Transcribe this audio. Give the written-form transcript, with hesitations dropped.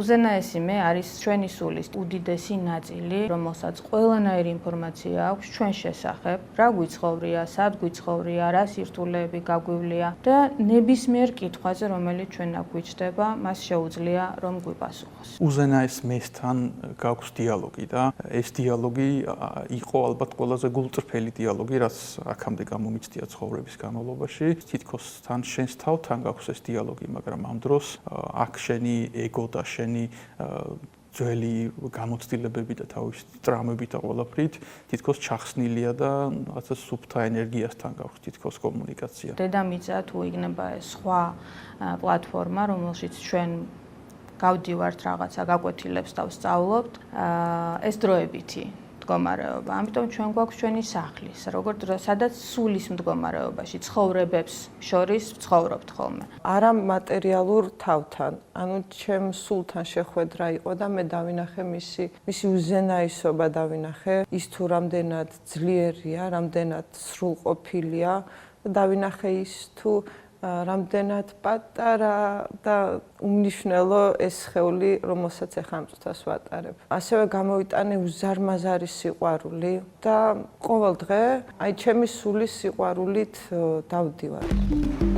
უზენაესი მე არის ჩვენი სულის უდიდესი ნაწილი, რომელსაც ყველანაირი ინფორმაცია აქვს ჩვენ შესახებ, რა გვიცხოვრია, სად გვიცხოვრია, რა სირთულეები გაგვივლია და ნებისმიერ კითხვაზე, რომელიც ჩვენ აქ გვიჩნდება, მას შეუძლია რომ გვიპასუხოს. უზენაეს მესთან გაქვს დიალოგი და ეს დიალოგი იყო ალბათ ყველაზე გულწრფელი დიალოგი, რაც აქამდე გამომიცდია ცხოვრების განმავლობაში. თითქოს თან შენს თავთან გაქვს ეს დიალოგი, მაგრამ ამ დროს აქ შენი ეგო და შენი ძველი გამოცდილებები და თავისი ტრამები და ყველაფრით თითქოს ჩახსნილია და რაღაცა სუფთა ენერგიასთან გაქვს თითქოს კომუნიკაცია. დედამიწა თუ იქნება ეს სხვა პლატფორმა, რომელშიც ჩვენ გავდივართ რაღაცა გაკვეთილებს და ვსწავლობთ, ეს დროებითი მდგომარეობა. ამიტომ ჩვენ გვაქვს ჩვენი სახლი, სადაც სულის მდგომარეობაში ცხოვრებებს შორის ვცხოვრობთ ხოლმე. არა მატერიალურ თავთან, ანუ ჩემ სულთან შეხვედრა იყო და მე დავინახე მისი უზენაესობა დავინახე, ის თუ რამდენად ძლიერია, რამდენად სრულყოფილია და დავინახე ის თუ რამდენად პატარა და უმნიშვნელო ეს სხეული, რომელსაც ახლა ამ წუთას ვატარებ. ასევე გამოვიტანე უზარმაზარი სიყვარული და ყოველ დღე აი ჩემი სულის სიყვარულით დავდივარ.